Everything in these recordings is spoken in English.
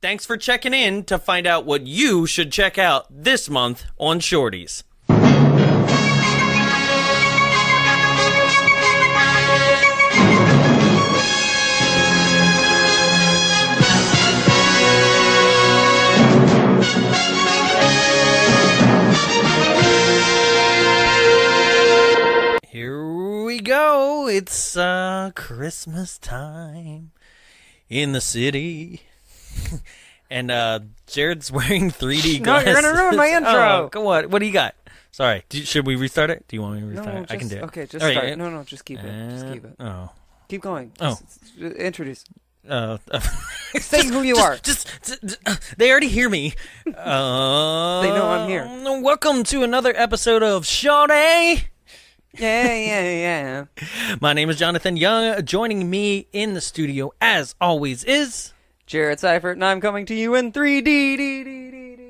Thanks for checking in to find out what you should check out this month on Shorties. Here we go. It's Christmas time in the city. And Jared's wearing 3D glasses. No, you're going to ruin my intro. Oh, go on. What do you got? Sorry. Should we restart it? Do you want me to restart it? I can do it. Okay, just start. No, just keep it. Just keep it. Oh. Keep going. Just introduce. Say who you are. They already hear me. They know I'm here. Welcome to another episode of Shorty. Yeah. My name is Jonathan Young. Joining me in the studio, as always, is Jared Seifert, and I'm coming to you in 3D.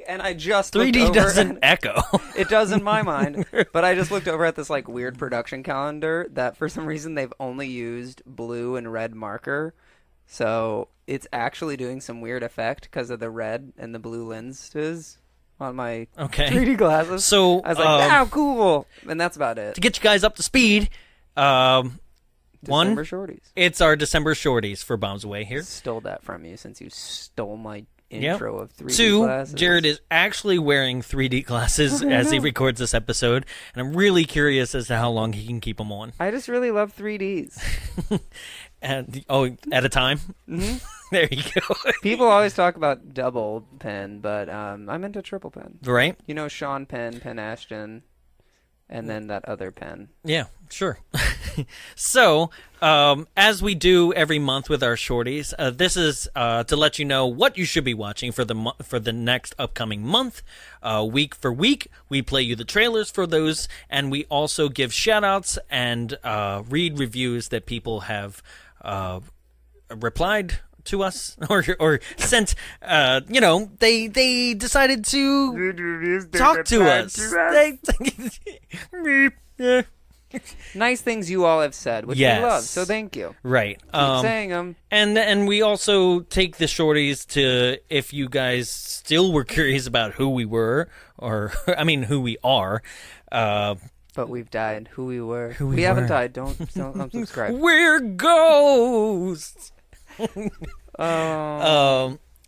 And I just 3D doesn't echo. It does in my mind, but I just looked over at this like weird production calendar that for some reason they've only used blue and red marker, so it's actually doing some weird effect because of the red and the blue lenses on my 3D glasses. So I was like, "Wow, cool!" And that's about it. To get you guys up to speed, December Shorties. It's our December Shorties for Bombs Away here. Stole that from you since you stole my intro of 3D 2, glasses. Jared is actually wearing 3D glasses as he records this episode, and I'm really curious as to how long he can keep them on. I just really love 3Ds. And at a time? Mm-hmm. There you go. People always talk about double pen, but I'm into triple pen. Right? You know Sean Penn, Penn Ashton, and then that other pen. Yeah, sure. So, as we do every month with our Shorties, this is to let you know what you should be watching for the next upcoming month. Week for week, we play you the trailers for those, and we also give shout-outs and read reviews that people have replied to us or sent. They decided to talk to us. Nice things you all have said, which we love, so thank you. Right. Keep saying them. And we also take the Shorties to, if you guys still were curious about who we were, or, I mean, who we are. But we've died. Who we were. We haven't died. Don't unsubscribe. We're ghosts!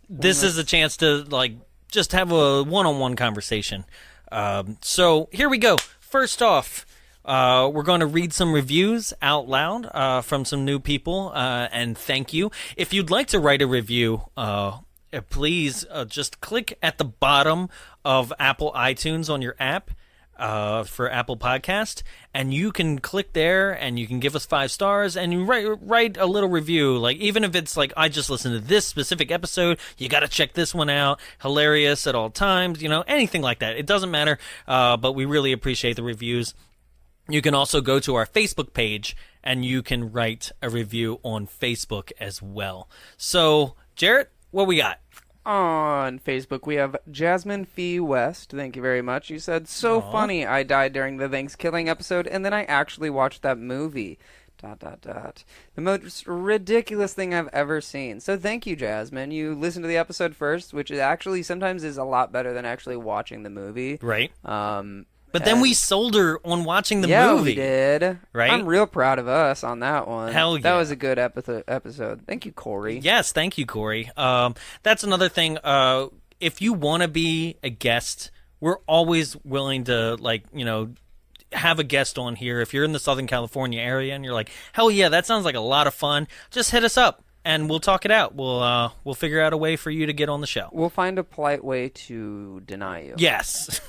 This is a chance to, just have a one-on-one conversation. So, here we go. First off, we're going to read some reviews out loud from some new people, and thank you. If you'd like to write a review, please just click at the bottom of Apple iTunes on your app for Apple Podcast, and you can click there, and you can give us 5 stars, and you write a little review. Like, even if it's like, I just listened to this specific episode, you got to check this one out, hilarious at all times, anything like that. It doesn't matter, but we really appreciate the reviews. You can also go to our Facebook page, and you can write a review on Facebook as well. So, Jarrett, what we got? On Facebook, we have Jasmine Fee West. Thank you very much. You said, so funny. I died during the Thanksgiving episode, and then I actually watched that movie. ... The most ridiculous thing I've ever seen. So thank you, Jasmine. You listened to the episode first, which is actually sometimes is a lot better than actually watching the movie. Right. But then we sold her on watching the movie. Yeah, we did. Right? I'm real proud of us on that one. Hell yeah. That was a good episode. Thank you, Corey. Yes, thank you, Corey. That's another thing. If you want to be a guest, we're always willing to, have a guest on here. If you're in the Southern California area and you're like, hell yeah, that sounds like a lot of fun, just hit us up. And we'll talk it out. We'll figure out a way for you to get on the show. We'll find a polite way to deny you. Yes.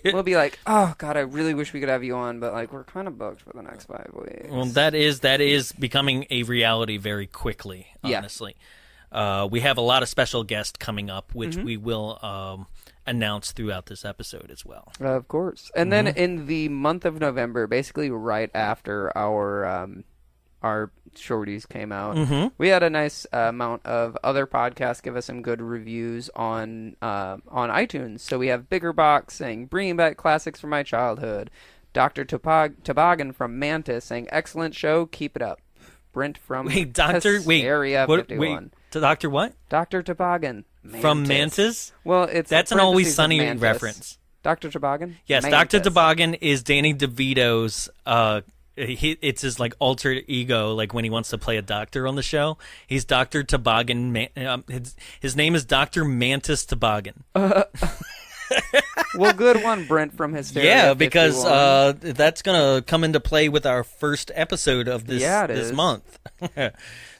We'll be like, oh God, I really wish we could have you on, but we're kind of booked for the next 5 weeks. Well, that is becoming a reality very quickly. Honestly, we have a lot of special guests coming up, which we will announce throughout this episode as well. Of course, and then in the month of November, basically right after our Shorties came out, we had a nice amount of other podcasts give us some good reviews on iTunes. So we have Bigger Box saying, bringing back classics from my childhood. Dr. Toboggan from Mantis saying, excellent show, keep it up. Brent from Area 51. Dr. what? Dr. Toboggan. From Mantis? Well, That's an Always parentheses of Sunny Mantis. reference. Dr. Toboggan? Yes, Mantis. Dr. Toboggan is Danny DeVito's, it's his, like, alter ego, like, when he wants to play a doctor on the show. He's Dr. Toboggan. His name is Dr. Mantis Toboggan. Well, good one, Brent from Hysteria. Yeah, because 51. that's going to come into play with our first episode of this, Yeah, it this is. month.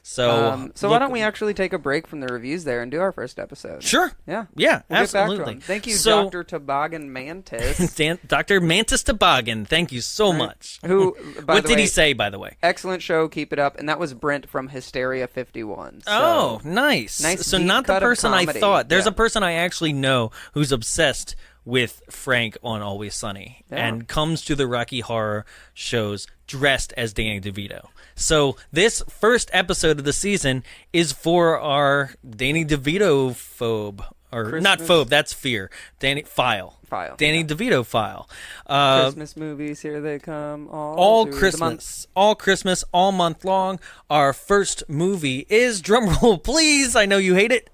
So why don't we actually take a break from the reviews there and do our first episode? Sure. Yeah. Yeah, We'll get back to absolutely. him. Thank you, So- Dr. Toboggan Mantis. Dr. Mantis Toboggan, thank you so much. Who, by What the did way, he say, by the way? Excellent show, keep it up. And that was Brent from Hysteria 51. So, Oh, nice. Nice So deep not the cut of person I comedy. thought. There's Yeah. a person I actually know who's obsessed with Frank on Always Sunny Yeah. and comes to the Rocky Horror shows dressed as Danny DeVito. So this first episode of the season is for our Danny DeVito phobe. Or not Christmas- phobe, that's fear. Danny Danny yeah. DeVito file. Christmas movies, here they come. All through the month. All Christmas, all month long. Our first movie is, drumroll please, I know you hate it.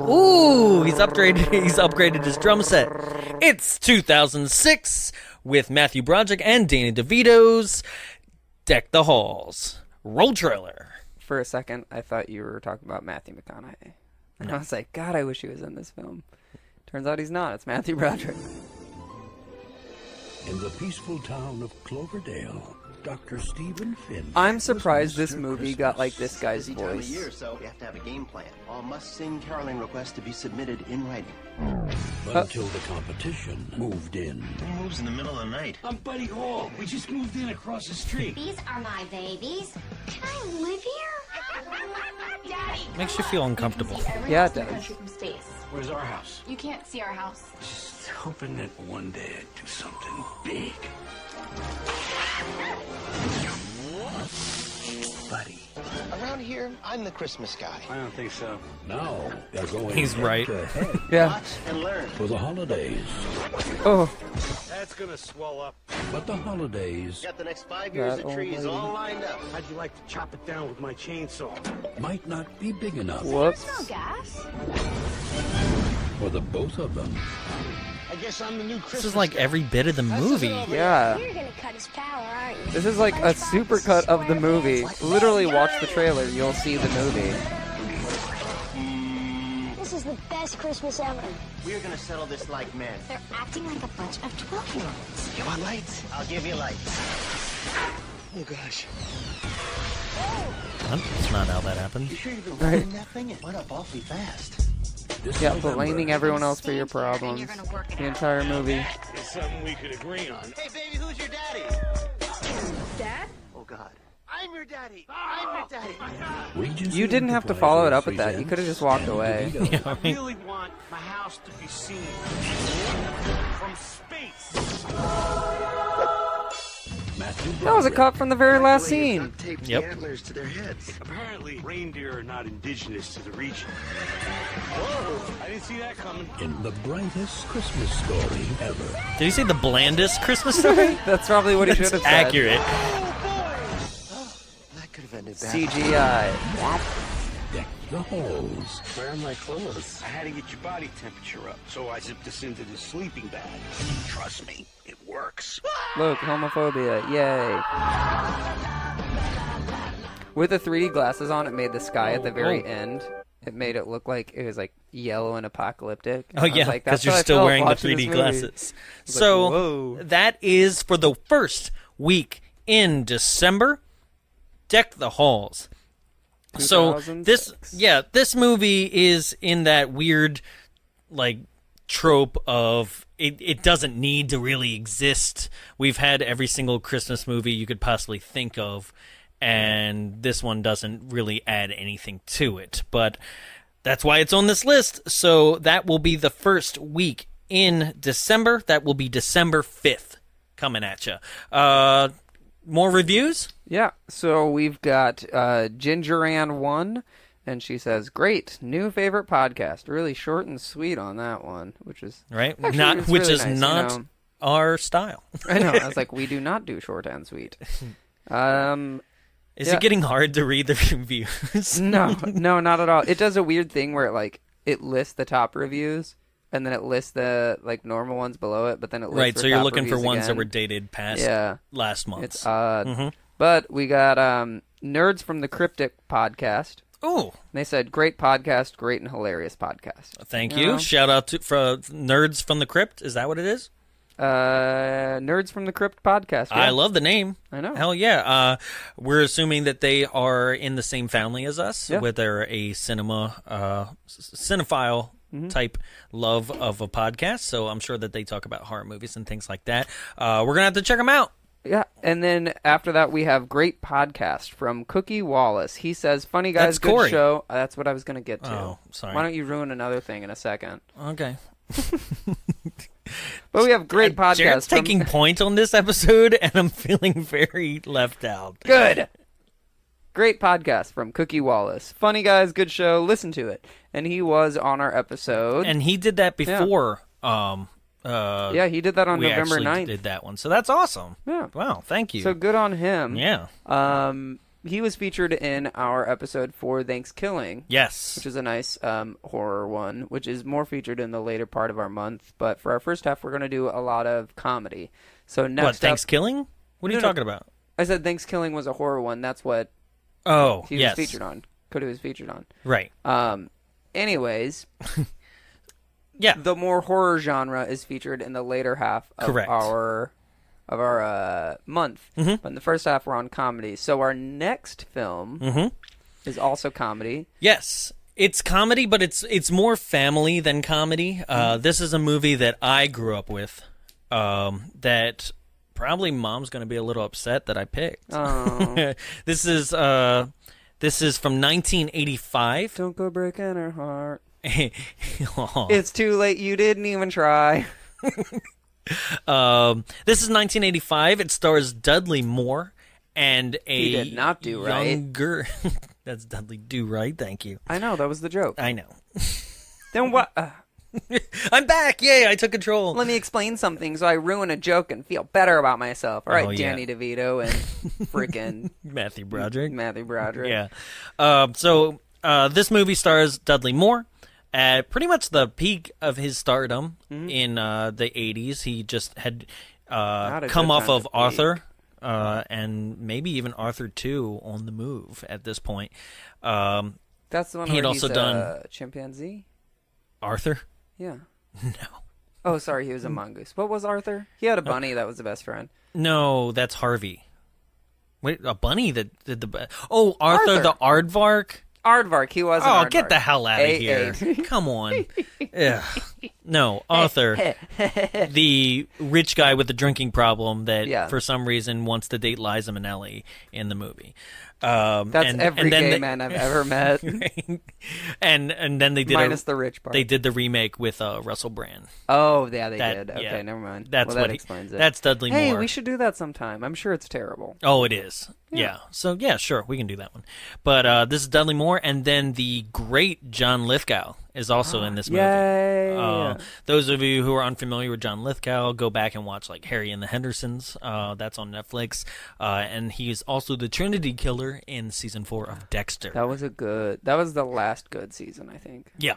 Ooh, he's upgraded his drum set. It's 2006 with Matthew Broderick and Danny DeVito's Deck the Halls. Roll trailer. For a second, I thought you were talking about Matthew McConaughey. And I was like, God, I wish he was in this film. Turns out he's not. It's Matthew Broderick. In the peaceful town of Cloverdale, Dr. Stephen Finn. I'm surprised this Mr. movie got like this guy's Busy time of voice. year, so we have to have a game plan. All must-sing caroling requests to be submitted in writing. Until the competition moved in. Who moves in the middle of the night? I'm Buddy Hall. We just moved in across the street. These are my babies. Can I live here? Daddy. Makes you feel uncomfortable. Yeah, it does. From space. Where's our house? You can't see our house. Just hoping that one day I'd do something big. Buddy. Around here, I'm the Christmas guy. I don't think so. Now they're going He's right. head-to-head Yeah. Watch and learn. for the holidays. Oh, That's gonna swell up. But the holidays Got the next 5 years That of old trees lady. all lined up. How'd you like to chop it down with my chainsaw? might not be big enough whoops. No gas. for the both of them. I guess I'm the new Christmas. This is like every bit of the movie. Yeah. You're gonna cut his power, aren't you? This is like a supercut of the movie. Literally watch the trailer, you'll see the movie. This is the best Christmas ever. We're gonna settle this like men. They're acting like a bunch of 12-year-olds. You want lights? I'll give you lights. Oh gosh. That's not how that happened. You sure you've been Right. running that thing? It went up awfully fast. This Yeah, November, blaming everyone else for your problems. The entire movie. It's something we could agree on. Hey, baby, who's your daddy? Dad? Oh, God. I'm your daddy. I'm your daddy. Regency You didn't have to Enterprises follow it up with that. You presents could have just walked Danny away. DeVito. Yeah, I right. really want my house to be seen from space. Matthew That was a Broderick. cut from the very last scene. Duct taped Yep. the antlers to their heads. Apparently, reindeer are not indigenous to the region. Whoa! I didn't see that coming. in the brightest Christmas story ever. Did you say the blandest Christmas story? That's probably what he should That's have said. accurate. That could have ended bad. CGI. Deck the halls. Where are my clothes? I had to get your body temperature up, so I zipped this into the sleeping bag. Trust me, it works. Look, homophobia. Yay. With the 3D glasses on, it made the sky at the very Oh. end. It made it look like it was like yellow and apocalyptic. And Oh I was yeah, like, because that's you're how I still felt wearing the watching 3D this movie. glasses. like, So whoa. that is for the first week in December. Deck the halls. So 2006. this movie is in that weird, like, trope of it doesn't need to really exist. We've had every single Christmas movie you could possibly think of, and this one doesn't really add anything to it. But that's why it's on this list. So that will be the first week in December. That will be December 5th coming at you. More reviews? Yeah, so we've got Ginger Ann 1, and she says, great, new favorite podcast. Really short and sweet on that one, which is Right? actually, Not it's which really is nice, not you know. our style. I know, I was like, we do not do short and sweet. Is it getting hard to read the reviews? No, not at all. It does a weird thing where it lists the top reviews, and then it lists the normal ones below it, but then it lists right. So you're looking for ones that were dated past last month. It's odd. But we got Nerds from the Cryptic podcast. Oh, they said great podcast, great and hilarious podcast. Thank you. Shout out to Nerds from the Crypt. Is that what it is? Nerds from the Crypt podcast. Yeah. I love the name. I know. Hell yeah. We're assuming that they are in the same family as us, yeah. with their cinephile type love of a podcast. So I'm sure that they talk about horror movies and things like that. We're gonna have to check them out. Yeah, and then after that we have great podcast from Cookie Wallace. He says, "Funny guys, That's good Corey. show." That's what I was going to get to. Oh, sorry. Why don't you ruin another thing in a second? Okay. But we have great podcast. Jared's taking point on this episode, and I'm feeling very left out. Good. Great podcast from Cookie Wallace. Funny guys, good show. Listen to it. And he was on our episode. And he did that before. Yeah, he did that on November 9th. Did that one, so that's awesome. Yeah. Wow, thank you. So good on him. Yeah. He was featured in our episode for Thanksgiving. Yes. Which is a nice horror one, which is more featured in the later part of our month. But for our first half, we're going to do a lot of comedy. So next what, Thanksgiving? What are you talking about? I said Thanksgiving was a horror one. That's what he was featured on. Cody was featured on. Right. Anyways... Yeah, the more horror genre is featured in the later half of our month. But in the first half, we're on comedy. So our next film is also comedy. Yes, it's comedy, but it's more family than comedy. This is a movie that I grew up with. That probably Mom's going to be a little upset that I picked. Oh. This is from 1985. Don't go breaking her heart. It's too late. You didn't even try. This is 1985. It stars Dudley Moore and He did not do right. younger. That's Dudley Do Right. Thank you. I know that was the joke. I know. Then what? I'm back. Yay! I took control. Let me explain something so I ruin a joke and feel better about myself. All right, Danny DeVito and freaking Matthew Broderick. Yeah. So this movie stars Dudley Moore. At pretty much the peak of his stardom in the 80s, he just had come off of Arthur and maybe even Arthur 2 on the move at this point. That's the one where he's a chimpanzee? Arthur? Yeah. No. Oh, sorry, he was a mongoose. What was Arthur? He had a bunny that was the best friend. No, that's Harvey. Wait, a bunny that did the best. Oh, Arthur the Aardvark? Aardvark, he was an Aardvark. Get the hell out of here. Come on. Ugh. No, Arthur, the rich guy with the drinking problem that for some reason wants to date Liza Minnelli in the movie. That's every gay man I've ever met. and then they did minus the rich part. They did the remake with Russell Brand. Oh, yeah, they did. Okay, never mind. That explains it. That's Dudley Moore. Hey, we should do that sometime. I'm sure it's terrible. Oh, it is. Yeah. So, yeah, sure, we can do that one. But this is Dudley Moore, and then the great John Lithgow is also in this movie. Yay! Those of you who are unfamiliar with John Lithgow, go back and watch like Harry and the Hendersons. That's on Netflix. And he's also the Trinity Killer in season 4 of Dexter. That was the last good season, I think. Yeah.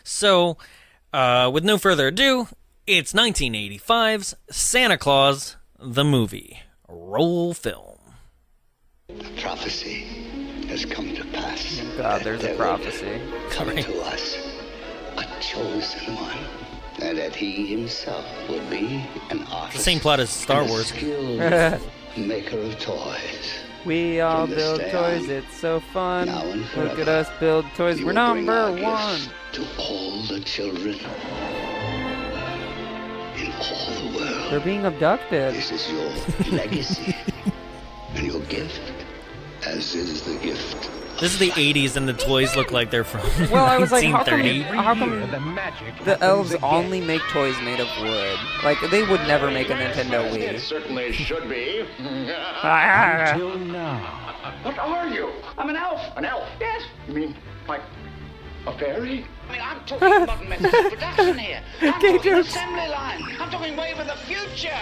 So, with no further ado, it's 1985's Santa Claus, the movie. Roll film. The prophecy has come to pass. God, there's a prophecy. Come to us, a chosen one, and that he himself will be an artist. The same plot as Star Wars. Skilled maker of toys. We all build toys. It's so fun. Look at us build toys. We're number one. To all the children in all the world. They're being abducted. This is your legacy and your gift, as is the gift. This is the 80s, and the toys look like they're from well, I was like, how come The the elves only make toys made of wood? Like, they would never make a Nintendo Wii. It certainly should be. Until now. What are you? I'm an elf. An elf? Yes. You mean like A fairy? I mean, I'm talking modern methods of production here. I'm talking assembly line. I'm talking way for the future.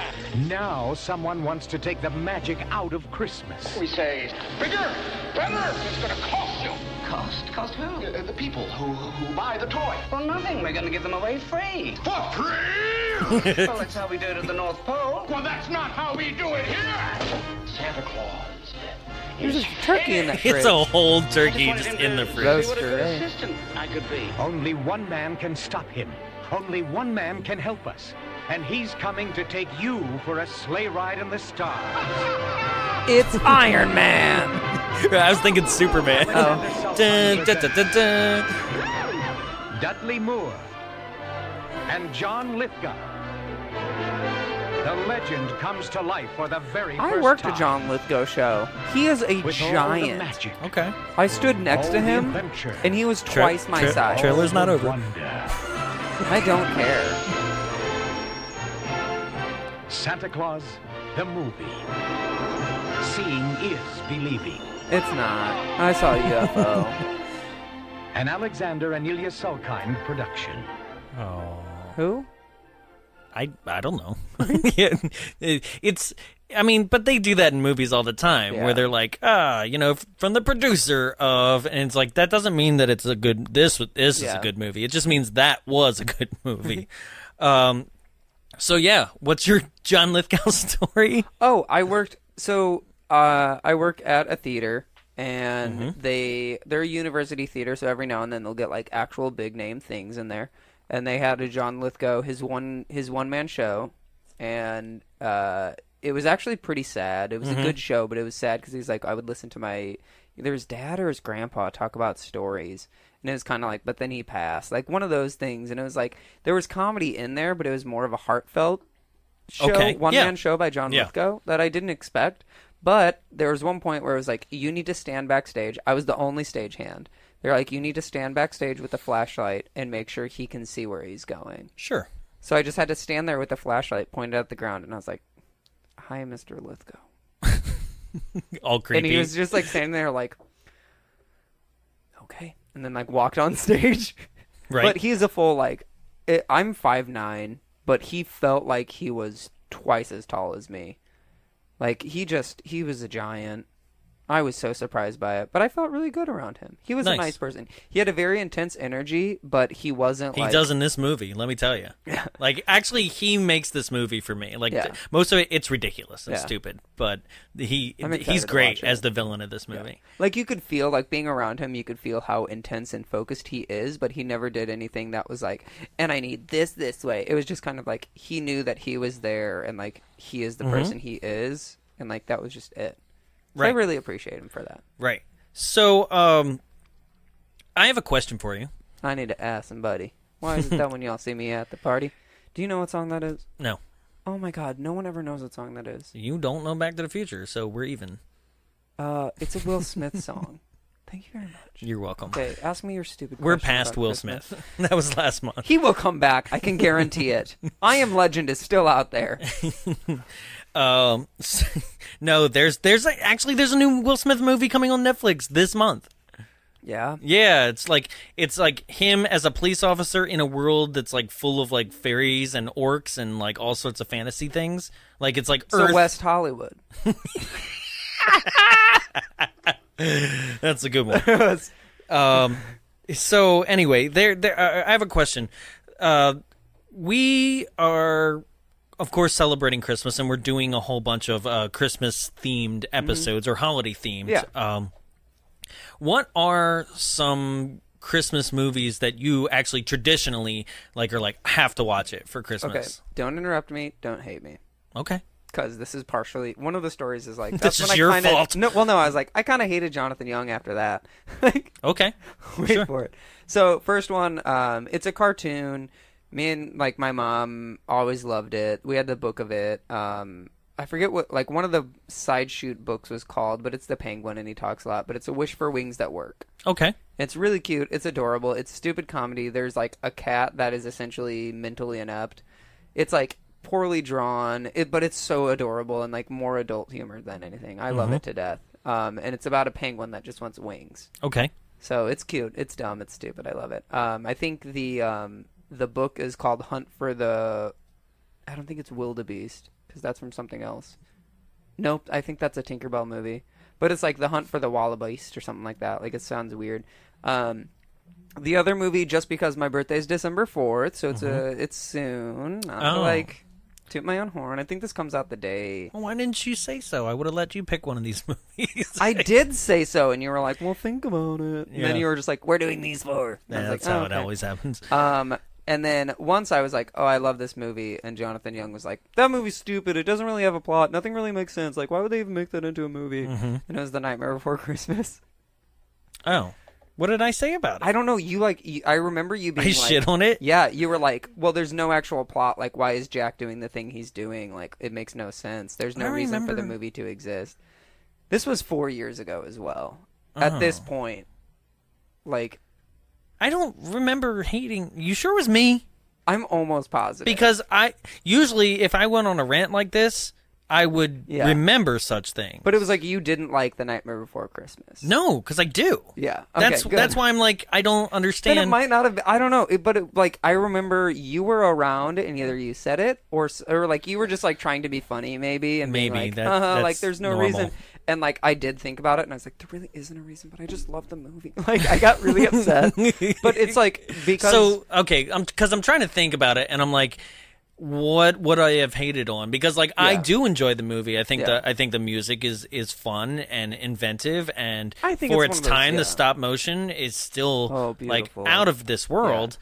Now someone wants to take the magic out of Christmas. We say, bigger, better. It's going to cost you. Cost? Cost who? The people who buy the toy. Well, nothing. We're going to give them away free. For free? Well, that's how we do it at the North Pole. Well, that's not how we do it here. Santa Claus. There's a turkey in that fridge. It's a whole turkey just in the fridge. Roaster, eh? Assistant I could be. Only one man can stop him. Only one man can help us. And he's coming to take you for a sleigh ride in the stars. It's Iron Man. I was thinking Superman. Oh. Dun, dun, dun, dun, dun. Dudley Moore and John Lithgow. The legend comes to life for the very first time. I worked a John Lithgow show. He is a With all the giant. magic, Okay. I stood next all to the him, adventure, and he was twice my size. Trailer's not over. wonder. I don't care. Santa Claus, the movie. Seeing is believing. It's not. I saw a UFO. An Alexander and Ilya Salkind production. Oh. Who? I don't know. Yeah, it's I mean, but they do that in movies all the time Yeah. where they're like, from the producer of, and it's like that doesn't mean that it's a good. This is a good movie. It just means that was a good movie. So yeah, what's your John Lithgow story? Oh, I worked. So I work at a theater, and they're a university theater. So every now and then they'll get like actual big name things in there. And they had a John Lithgow, his one man show, and it was actually pretty sad. It was a good show, but it was sad because he's like, I would listen to either his dad or his grandpa talk about stories, and it was kind of like, but then he passed, like one of those things. And it was like there was comedy in there, but it was more of a heartfelt show, one man show by John Lithgow that I didn't expect. But there was one point where it was like, you need to stand backstage. I was the only stagehand. They're like, you need to stand backstage with a flashlight and make sure he can see where he's going. Sure. So I just had to stand there with the flashlight pointed at the ground, and I was like, hi, Mr. Lithgow. All creepy. And he was just like standing there like, okay. And then like walked on stage. Right. But he's a full I'm 5'9", but he felt like he was twice as tall as me. Like he was a giant. I was so surprised by it, but I felt really good around him. He was a nice person. He had a very intense energy, but he wasn't He does in this movie, let me tell you. Like, actually, he makes this movie for me. Like, most of it, it's ridiculous and stupid, but he's great as the villain of this movie. Yeah. Like, you could feel, like, being around him, you could feel how intense and focused he is, but he never did anything that was like, and I need this way. It was just kind of like, he knew that he was there, and, like, he is the person he is, and, like, that was just it. So I really appreciate him for that. Right. So, I have a question for you. I need to ask somebody. Why is it that when y'all see me at the party? Do you know what song that is? No. Oh my God, no one ever knows what song that is. You don't know Back to the Future, so we're even. It's a Will Smith song. Thank you very much. You're welcome. Okay, ask me your stupid question. We're past about Will Christmas. Smith. That was last month. He will come back. I can guarantee it. I Am Legend is still out there. No, there's a new Will Smith movie coming on Netflix this month. Yeah. Yeah, it's like him as a police officer in a world that's like full of like fairies and orcs and like all sorts of fantasy things. Like it's like Earth. So West Hollywood. That's a good one. So anyway, I have a question. We are, of course, celebrating Christmas, and we're doing a whole bunch of Christmas-themed episodes or holiday-themed. Yeah. What are some Christmas movies that you actually traditionally are like have to watch it for Christmas? Okay, don't interrupt me. Don't hate me. Okay. Because this is partially one of the stories is like This that's is when your I kinda, fault. No, well, no, I was like I kind of hated Jonathan Young after that. Okay. Wait Sure. for it. So first one, it's a cartoon. Me and my mom always loved it. We had the book of it. I forget what one of the side shoot books was called, but it's the penguin and he talks a lot. But it's A Wish for Wings That Work. Okay. It's really cute. It's adorable. It's stupid comedy. There's a cat that is essentially mentally inept. It's poorly drawn, but it's so adorable and more adult humor than anything. I love it to death. And it's about a penguin that just wants wings. Okay. So it's cute. It's dumb. It's stupid. I love it. I think the book is called Hunt for the... I don't think it's Wildebeest, because that's from something else. Nope, I think that's a Tinkerbell movie. But it's like The Hunt for the Wallabeast or something like that. Like, it sounds weird. The other movie, just because my birthday is December 4th, so it's soon. Not to, like, toot my own horn. I think this comes out the day. Well, why didn't you say so? I would have let you pick one of these movies. I did say so, and you were like, well, think about it. And then you were just like, we're doing these four. Yeah, that's how it always happens. And then once I was like, oh, I love this movie. And Jonathan Young was like, that movie's stupid. It doesn't really have a plot. Nothing really makes sense. Like, why would they even make that into a movie? And it was The Nightmare Before Christmas. Oh. What did I say about it? I don't know. I remember you being I shit on it? Yeah, you were like, well, there's no actual plot. Like, why is Jack doing the thing he's doing? Like, it makes no sense. There's no reason for the movie to exist. This was 4 years ago as well. At this point, like... I don't remember hating. You sure it was me? I'm almost positive. Because usually, if I went on a rant like this, I would remember such things. But it was like you didn't like The Nightmare Before Christmas. No, because I do. Yeah. Okay, that's why I'm like, I don't understand. Then it might not have been, I don't know. Like, I remember you were around and either you said it or like you were just like trying to be funny maybe. And maybe. Being like, that's like there's no normal. reason. And like I did think about it and I was like, there really isn't a reason, but I just love the movie. Like I got really upset. But it's like, because... So, okay, because I'm trying to think about it and I'm like... What would I have hated on? Because like I do enjoy the movie. I think the music is fun and inventive, and I think for its time, the stop motion is still like out of this world.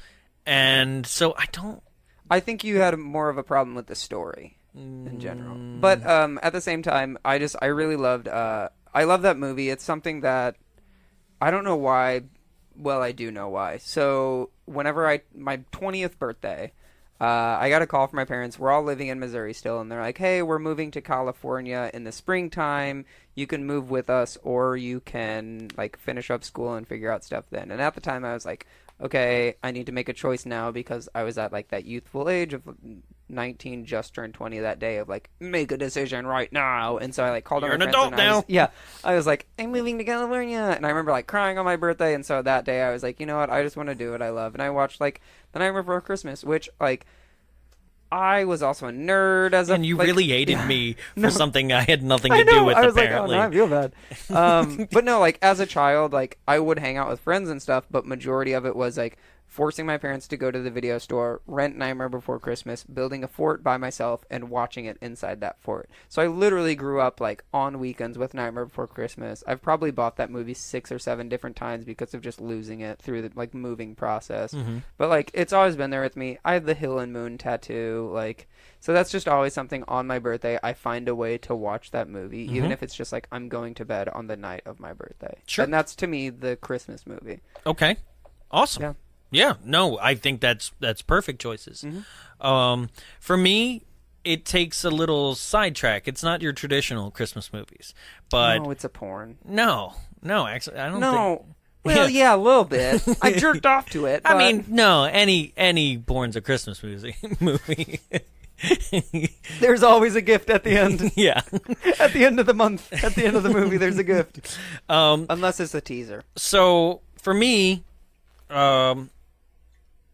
And so I think you had more of a problem with the story in general, but at the same time, I really loved. I love that movie. It's something that I don't know why. Well, I do know why. So whenever my 20th birthday. I got a call from my parents. We're all living in Missouri still, and they're like, hey, we're moving to California in the springtime. You can move with us, or you can, like, finish up school and figure out stuff then. And at the time, I was like, okay, I need to make a choice now because I was at, like, that youthful age of 19, just turned 20 that day of, like, make a decision right now. And so I, like, called on my friends. You're an adult now. I was like, I'm moving to California. And I remember, like, crying on my birthday. And so that day, I was like, you know what? I just want to do what I love. And I watched, like, The Nightmare Before Christmas, which, like... I was also a nerd and you really hated me for something I had nothing to do with, I was apparently. Like, oh, no, I feel bad. But no, like, as a child, like, I would hang out with friends and stuff, but majority of it was, like, forcing my parents to go to the video store, rent Nightmare Before Christmas, building a fort by myself, and watching it inside that fort. So I literally grew up, like, on weekends with Nightmare Before Christmas. I've probably bought that movie 6 or 7 different times because of just losing it through the, like, moving process. But, like, it's always been there with me. I have the Hill and Moon tattoo, like... So that's just always something on my birthday. I find a way to watch that movie, even if it's just, like, I'm going to bed on the night of my birthday. Sure. And that's, to me, the Christmas movie. Okay. Awesome. Yeah, no, I think that's perfect choices. For me, it takes a little sidetrack. It's not your traditional Christmas movies, but no, it's a porn. No, actually, I don't. No, well, yeah, a little bit. I jerked off to it. I mean, no, any porn's a Christmas movie. There's always a gift at the end. Yeah, at the end of the month, at the end of the movie, there's a gift. Unless it's a teaser. So for me,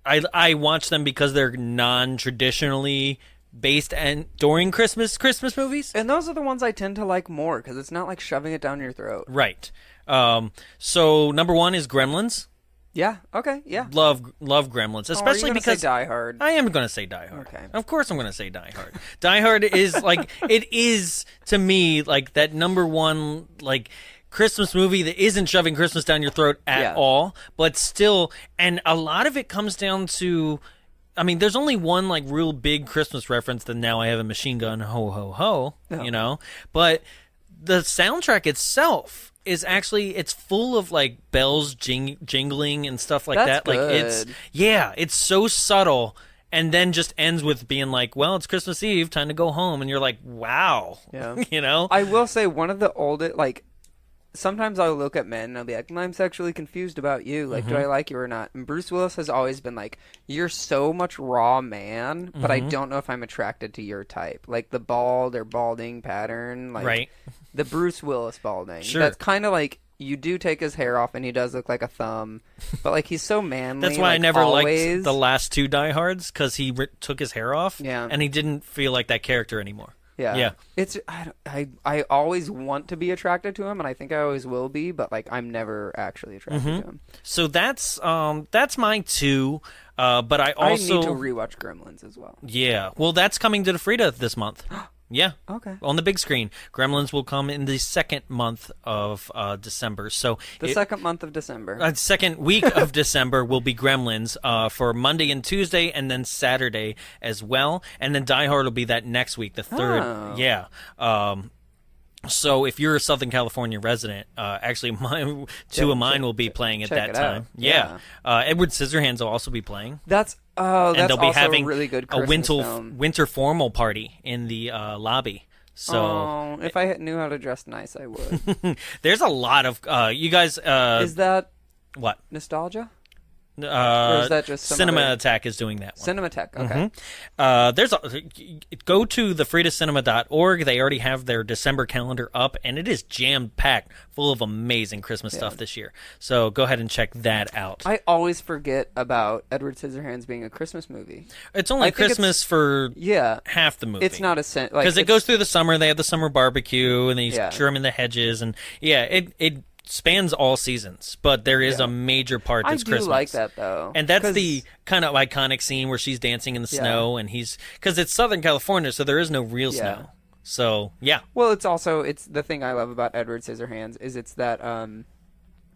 I watch them because they're non-traditionally based and during Christmas movies. And those are the ones I tend to like more because it's not like shoving it down your throat. Right. So number 1 is Gremlins. Yeah. Okay. Yeah. Love Gremlins, especially because say Die Hard. I am going to say Die Hard. Okay. Of course, I'm going to say Die Hard. Die Hard is like it is to me like that number 1 like Christmas movie that isn't shoving Christmas down your throat at all, but still, and a lot of it comes down to. I mean, there's only one like real big Christmas reference. That now I have a machine gun, ho ho ho. You know, but the soundtrack itself. Is actually it's full of like bells jingling and stuff like that. Good. Like it's so subtle and then just ends with being like, well, it's Christmas Eve, time to go home, and you're like, wow. Yeah. You know? I will say one of the oldest like sometimes I'll look at men and I'll be like, I'm sexually confused about you. Like, do I like you or not? And Bruce Willis has always been like, you're so much raw man, but I don't know if I'm attracted to your type. Like the bald or balding pattern. Like right. The Bruce Willis balding. Sure. That's kind of like, you do take his hair off, and he does look like a thumb. But like he's so manly. That's why I like, never always. liked the last two Die Hards, because he took his hair off, Yeah. and he didn't feel like that character anymore. Yeah. It's I always want to be attracted to him, and I think I always will be, but like I'm never actually attracted to him. So that's my two. But I also need to rewatch Gremlins as well. Yeah. Well, that's coming to the Frida this month. Yeah. Okay. On the big screen. Gremlins will come in the second month of December. So second month of December. Second week of December will be Gremlins for Monday and Tuesday, and then Saturday as well. And then Die Hard will be that next week, the third. Oh. Yeah. So if you're a Southern California resident, actually two of mine will be playing at that time. Yeah. Edward Scissorhands will also be playing. That's and they'll be also having a really good a Christmas film. winter formal party in the lobby. So if I knew how to dress nice, I would. there's a lot of you guys. Is that what nostalgia? Or is that just some Cinema other... Attack is doing that one. Cinematech, okay. Go to thefreedacinema.org. They already have their December calendar up, and it is jam-packed full of amazing Christmas stuff this year. So go ahead and check that out. I always forget about Edward Scissorhands being a Christmas movie. It's only Christmas for half the movie. It's not a because it goes through the summer. They have the summer barbecue, and they trim in the hedges, and it spans all seasons, but there is a major part that's Christmas. I do like that, though. And that's the kind of iconic scene where she's dancing in the snow, and because it's Southern California, so there is no real snow. So, yeah. Well, it's the thing I love about Edward Scissorhands is it's that, 1950s,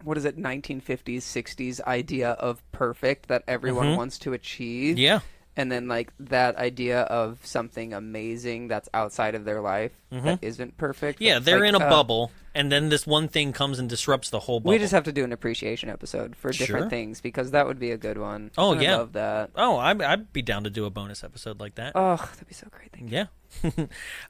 60s idea of perfect that everyone wants to achieve. Yeah. And then, like, that idea of something amazing that's outside of their life that isn't perfect. Yeah, they're in a bubble, and then this one thing comes and disrupts the whole bubble. We just have to do an appreciation episode for different things, because that would be a good one. Oh, I love that. Oh, I'd be down to do a bonus episode like that. Oh, that'd be so great. Thank you. Yeah.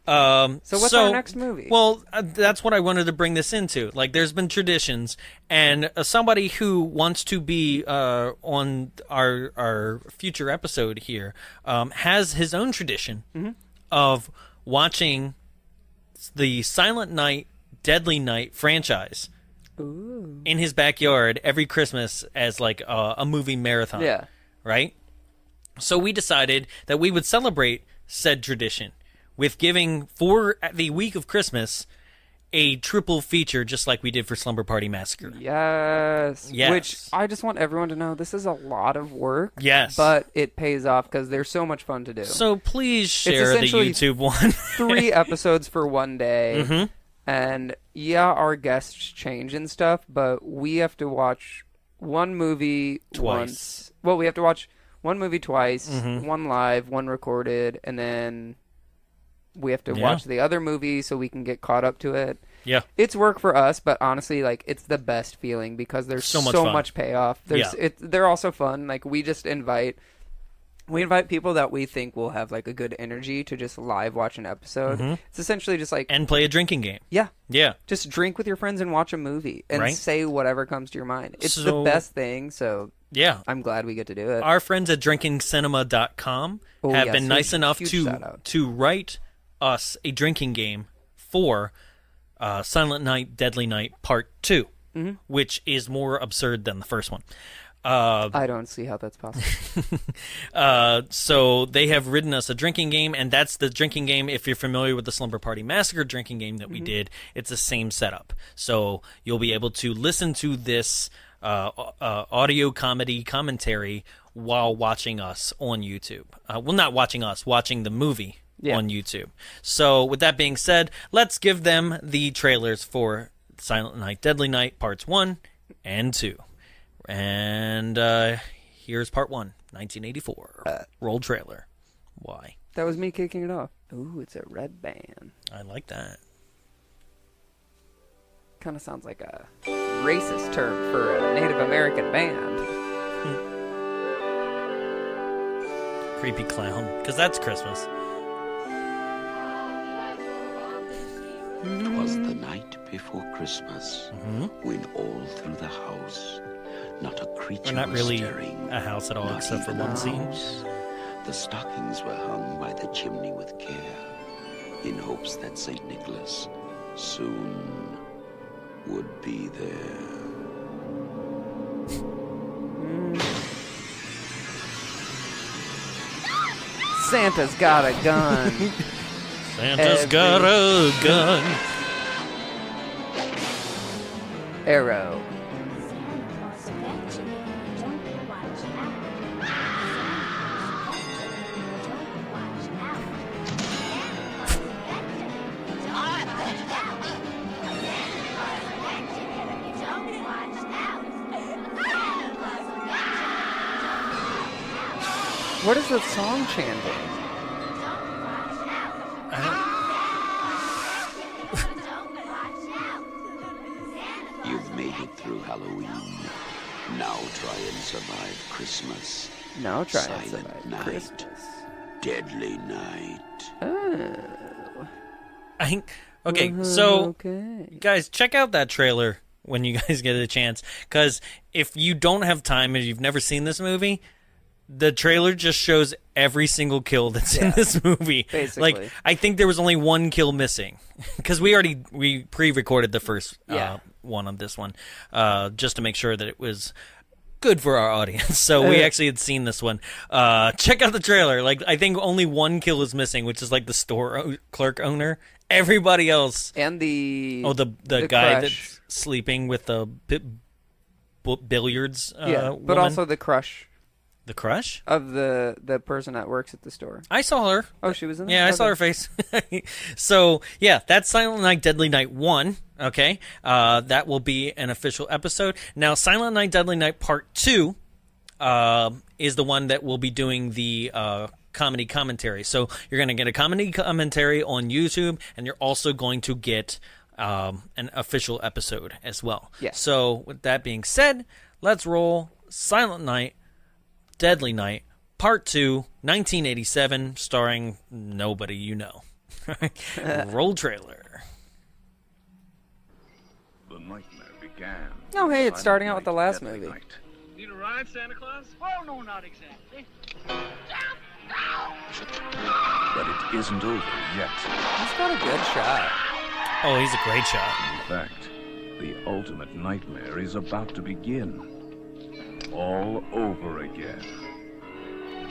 So what's our next movie? Well, that's what I wanted to bring this into. Like, there's been traditions, and somebody who wants to be on our future episode here has his own tradition of watching the Silent Night, Deadly Night franchise in his backyard every Christmas as like a movie marathon. Yeah. Right? So we decided that we would celebrate said tradition with giving, for the week of Christmas, a triple feature just like we did for Slumber Party Massacre. Yes. Yes. Which I just want everyone to know this is a lot of work. Yes. But it pays off because they're so much fun to do. So please share the YouTube one. 3 episodes for one day. And yeah, our guests change and stuff, but we have to watch one movie twice. Well, we have to watch one movie twice, one live, one recorded, and then we have to watch the other movie so we can get caught up to it. Yeah. It's work for us, but honestly, like, it's the best feeling because there's so much payoff. They're also fun. Like, we just invite people that we think will have, like, a good energy to just live watch an episode. It's essentially just like... And play a drinking game. Yeah. Yeah. Just drink with your friends and watch a movie and say whatever comes to your mind. It's the best thing, so... Yeah. I'm glad we get to do it. Our friends at drinkingcinema.com have been nice enough to write us a drinking game for Silent Night, Deadly Night Part 2, which is more absurd than the first one. I don't see how that's possible. So they have written us a drinking game, and that's the drinking game. If you're familiar with the Slumber Party Massacre drinking game that we did, it's the same setup. So you'll be able to listen to this audio comedy commentary while watching us on YouTube. Well, not watching us, watching the movie on YouTube. So with that being said, let's give them the trailers for Silent Night, Deadly Night Parts 1 and 2. And here's Part 1, 1984. Roll trailer. Why? That was me kicking it off. Ooh, it's a red band. I like that. Kind of sounds like a racist term for a Native American band. Creepy clown, because that's Christmas. 'Twas the night before Christmas, when all through the house, not a creature not was really stirring, a house at all, not except for even a one scene. mouse. The stockings were hung by the chimney with care, in hopes that St. Nicholas soon would be there. Santa's got a gun. Santa's got a gun. Arrow. What is that song chanting? You've made it through Halloween. Now try and survive Christmas. Now try and Silent survive night. Christmas. Deadly night. Oh. Okay, so Okay. guys, check out that trailer when you guys get a chance, because if you don't have time and you've never seen this movie, the trailer just shows every single kill that's in this movie. Basically. Like, I think there was only one kill missing, because we pre-recorded the first one of this one, just to make sure that it was good for our audience. So we actually had seen this one. Check out the trailer. Like, I think only one kill is missing, which is like the store clerk owner. Everybody else, And the the guy crush. that's sleeping with the billiards. but woman. also the crush The crush? of the person that works at the store. I saw her. Oh, she was in there? Yeah, I saw Okay. her face. So, yeah, that's Silent Night, Deadly Night 1, okay? That will be an official episode. Now, Silent Night, Deadly Night Part 2 is the one that will be doing the comedy commentary. So, you're going to get a comedy commentary on YouTube, and you're also going to get an official episode as well. Yeah. So, with that being said, let's roll Silent Night, Deadly Night, Part 2, 1987, starring nobody you know. Roll trailer. The nightmare began. Oh, hey, it's starting out with the last Deadly movie. night. Need a ride, Santa Claus? Oh, no, not exactly. But it isn't over yet. He's got a good shot. Oh, he's a great shot. In fact, the ultimate nightmare is about to begin. All over again.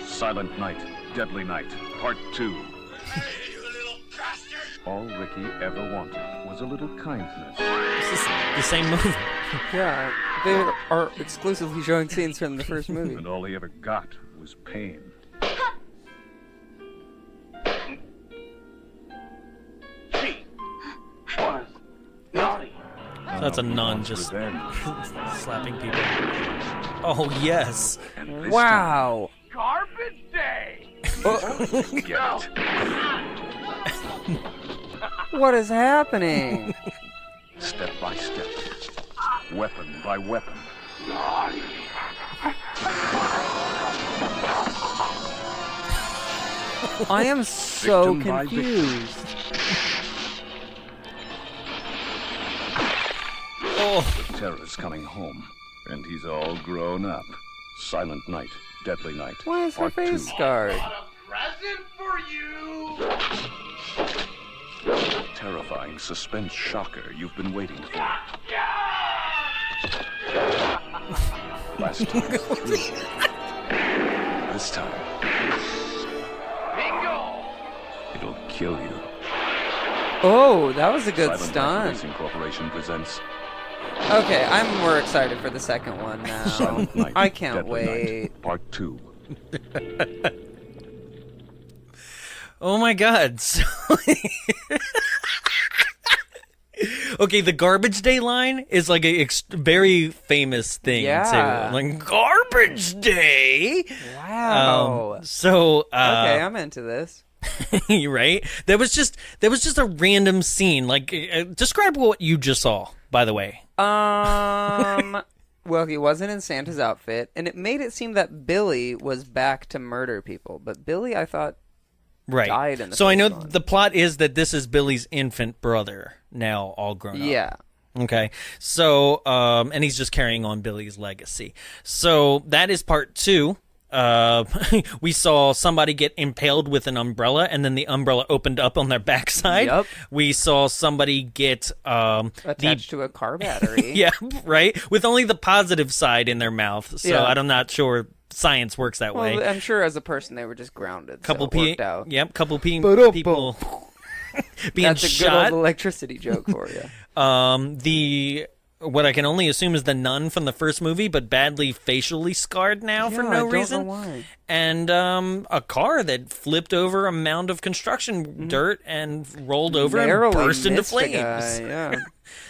Silent Night, Deadly Night, Part 2. Hey, you little bastard! All Ricky ever wanted was a little kindness. This is the same movie. Yeah, they are exclusively showing scenes from the first movie. And all he ever got was pain. She was naughty. So that's a nun just Revenge. slapping people. Oh, yes. And this Wow. Garbage day! time, get it. What is happening? Step by step. Weapon by weapon. I am so Victim by victim. confused. Oh, The terror's coming home, and he's all grown up. Silent Night, Deadly Night. Why is her Part face 2. scarred? A present for you! Terrifying suspense shocker you've been waiting for. Last time, thrill. This time, Bingo! it'll kill you. Oh, that was a good Silent Night stunt. Racing Corporation presents Okay, I'm more excited for the second one now. Silent Night, I can't Deadly wait. Night, Part 2. oh my God. So okay, the garbage day line is like a very famous thing Yeah. too. Like, garbage day. Wow. So Okay, I'm into this. right? There was just a random scene. Like, describe what you just saw. By the way, Well, he wasn't in Santa's outfit, and it made it seem that Billy was back to murder people. But Billy, I thought, right? died in the So I know first one. the plot is that this is Billy's infant brother, now all grown up. yeah. Okay. So, and he's just carrying on Billy's legacy. So that is part 2. We saw somebody get impaled with an umbrella, and then the umbrella opened up on their backside. Yep. We saw somebody get attached to a car battery. Yeah, right. With only the positive side in their mouth. So Yeah. I'm not sure science works that way. Well, I'm sure as a person they were just grounded. Couple so it worked out. Yep. Couple people being That's a shot. good old electricity joke for you. What I can only assume is the nun from the first movie, but badly facially scarred now for no reason. I don't know why. And a car that flipped over a mound of construction dirt and rolled over and burst into flames. Yeah.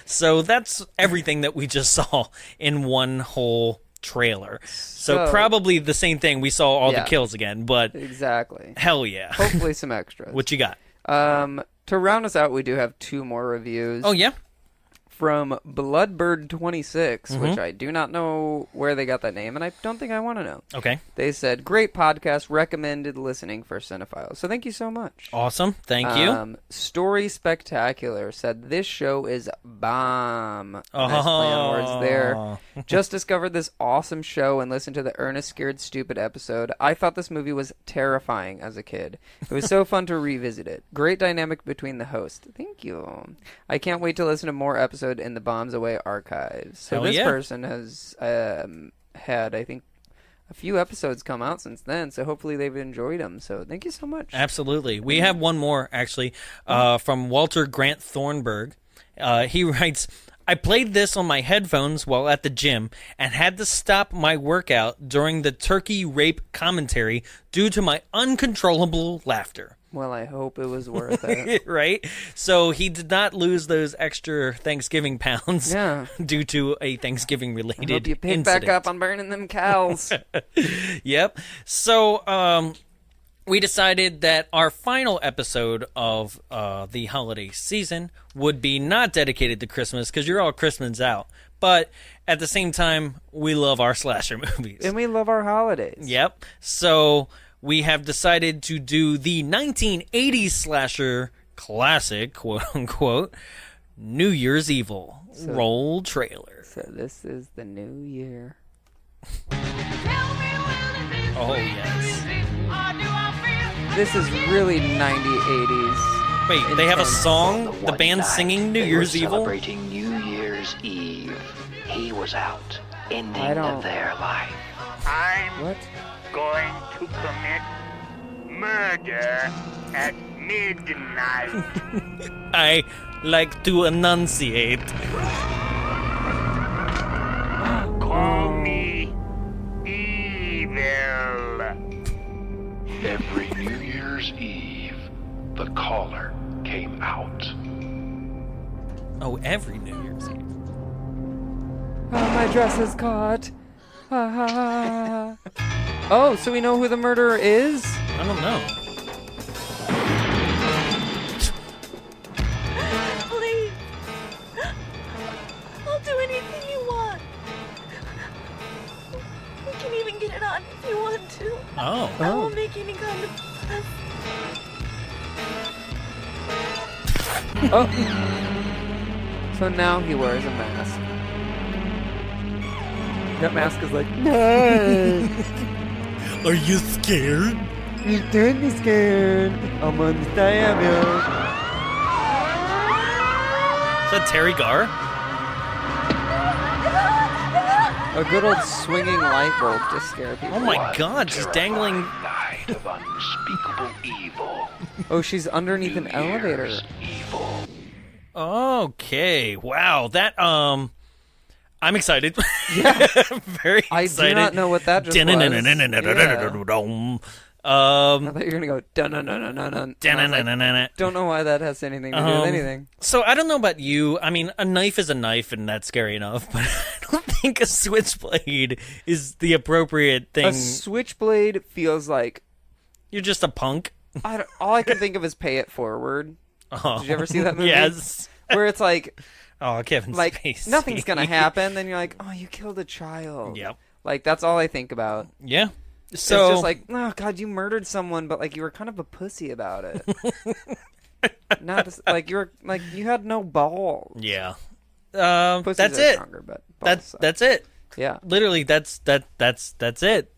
So that's everything that we just saw in one whole trailer. So probably the same thing. We saw all the kills again, but exactly. Hell yeah. Hopefully some extras. What you got? To round us out, we do have 2 more reviews. Oh, yeah? From Bloodbird26, which I do not know where they got that name, and I don't think I want to know. Okay. They said, great podcast, recommended listening for cinephiles. So thank you so much. Awesome. Thank you. Story Spectacular said, this show is bomb. Nice play Oh. on words there. Just discovered this awesome show and listened to the Ernest Scared Stupid episode. I thought this movie was terrifying as a kid. It was so fun to revisit it. Great dynamic between the hosts. Thank you. I can't wait to listen to more episodes in the Bombs Away archives. So this person has had, I think, a few episodes come out since then, so hopefully they've enjoyed them. So thank you so much. Absolutely. We have one more, actually, from Walter Grant Thornburg. He writes, I played this on my headphones while at the gym and had to stop my workout during the turkey rape commentary due to my uncontrollable laughter. Well, I hope it was worth it. Right? So he did not lose those extra Thanksgiving pounds due to a Thanksgiving-related I hope you pick incident. back up on burning them cows. Yep. So we decided that our final episode of the holiday season would be not dedicated to Christmas because you're all Christmas out. But at the same time, we love our slasher movies. And we love our holidays. Yep. So we have decided to do the 1980s slasher classic, quote-unquote, New Year's Evil. Roll trailer. So this is the new year. Oh, yes. This is really 90s, 80s. Wait, they have a song? The band singing New Year's Evil? Celebrating New Year's Eve. He was out, ending their life. I'm going to commit murder at midnight. I like to enunciate. Call me evil. Every New Year's Eve, the caller came out. Oh, every New Year's Eve. Oh, my dress is caught. Oh, so we know who the murderer is? I don't know. Please. I'll do anything you want. We can even get it on if you want to. Oh. I won't make any kind of fuss. Oh. So now he wears a mask. That mask is like, no. Are you scared? You don't be scared. I'm on the stab you. Is that Terry Garr? A good old swinging light bulb to scare people. Oh my god, she's dangling. Night of unspeakable evil. Oh, she's underneath an elevator. Evil. Okay, wow. That, I'm excited. Yeah. Very excited. I do not know what that just was. I thought you were going to go dun-dun-dun-dun-dun. Don't know why that has anything to do with anything. So I don't know about you. I mean, a knife is a knife, and that's scary enough. But I don't think a switchblade is the appropriate thing. A switchblade feels like you're just a punk. All I can think of is Pay It Forward. Oh. Did you ever see that movie? Yes. Where it's like, oh, Kevin like Spacey. nothing's gonna happen. Then you're like, oh, you killed a child. Yep. Like that's all I think about. Yeah. So So it's just like, oh god, you murdered someone, but like you were kind of a pussy about it. Not just, like you were like you had no balls. yeah. Pussies That's are it. Stronger, but balls suck. That's it. Yeah. Literally, that's it.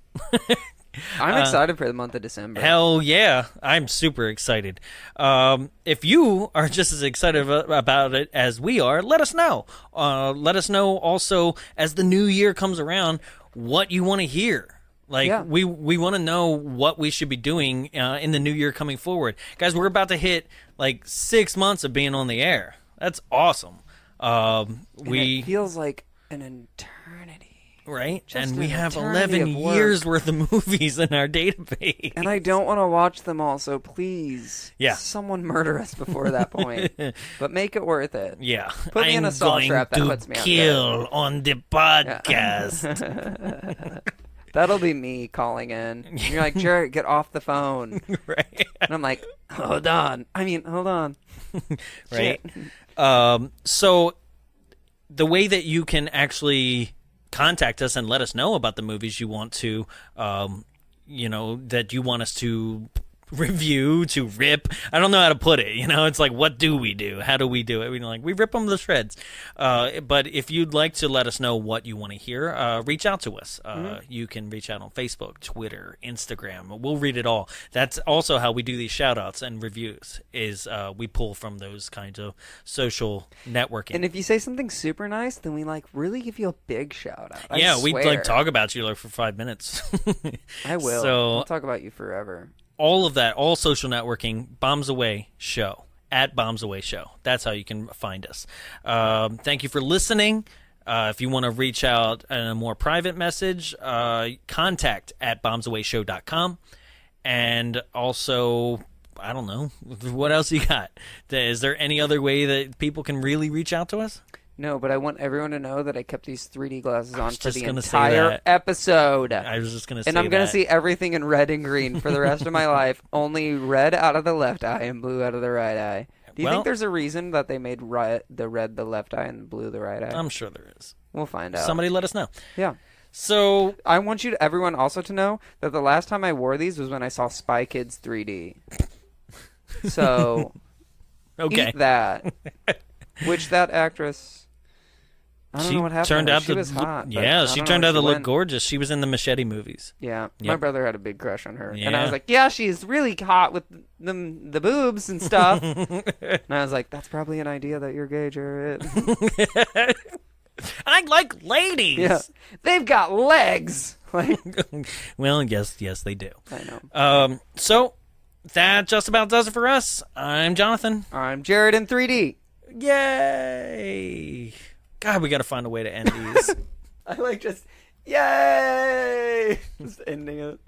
I'm excited for the month of December. Hell yeah. I'm super excited. If you are just as excited about it as we are, let us know. Let us know also as the new year comes around what you want to hear. Like, we want to know what we should be doing in the new year coming forward. Guys, we're about to hit, 6 months of being on the air. That's awesome. It feels like an eternity. Right? And we have 11 years worth of movies in our database. And I don't want to watch them all, so please, someone murder us before that point. But make it worth it. Yeah. Put me in a salt trap that puts me out there. Kill on the podcast. That'll be me calling in. You're like, Jared, get off the phone. Right. And I'm like, hold on. Right. So the way that you can actually contact us and let us know about the movies you want to, that you want us to review, to rip. I don't know how to put it. It's like, what do we do? How do we do it? We rip them to shreds. But if you'd like to let us know what you want to hear, reach out to us. You can reach out on Facebook, Twitter, Instagram. We'll read it all. That's also how we do these shout outs and reviews is we pull from those kinds of social networking. And if you say something super nice, then we really give you a big shout out. Yeah, we talk about you for 5 minutes. I will. I'll talk about you forever. All of that, all social networking, Bombs Away Show, at Bombs Away Show. That's how you can find us. Thank you for listening. If you want to reach out in a more private message, contact at bombsawayshow.com. And also, I don't know, what else you got? Is there any other way that people can really reach out to us? No, but I want everyone to know that I kept these 3D glasses on for the entire episode. I was just going to say that. And I'm going to see everything in red and green for the rest of my life. Only red out of the left eye and blue out of the right eye. Do you think there's a reason that they made the red the left eye and the blue the right eye? I'm sure there is. We'll find out. Somebody let us know. Yeah. So I want everyone also to know that the last time I wore these was when I saw Spy Kids 3D. So okay. Eat that. Which that actress... I don't know what happened. She was hot. Yeah, she turned out to look gorgeous. She was in the Machete movies. Yeah, my brother had a big crush on her, and I was like, "Yeah, she's really hot with the boobs and stuff." And I was like, "That's probably an idea that you're gay, Jared." I like ladies. Yeah, they've got legs. Well, yes, they do. I know. So that just about does it for us. I'm Jonathan. I'm Jared in 3D. Yay! God, we got to find a way to end these. I just, yay! Just ending it.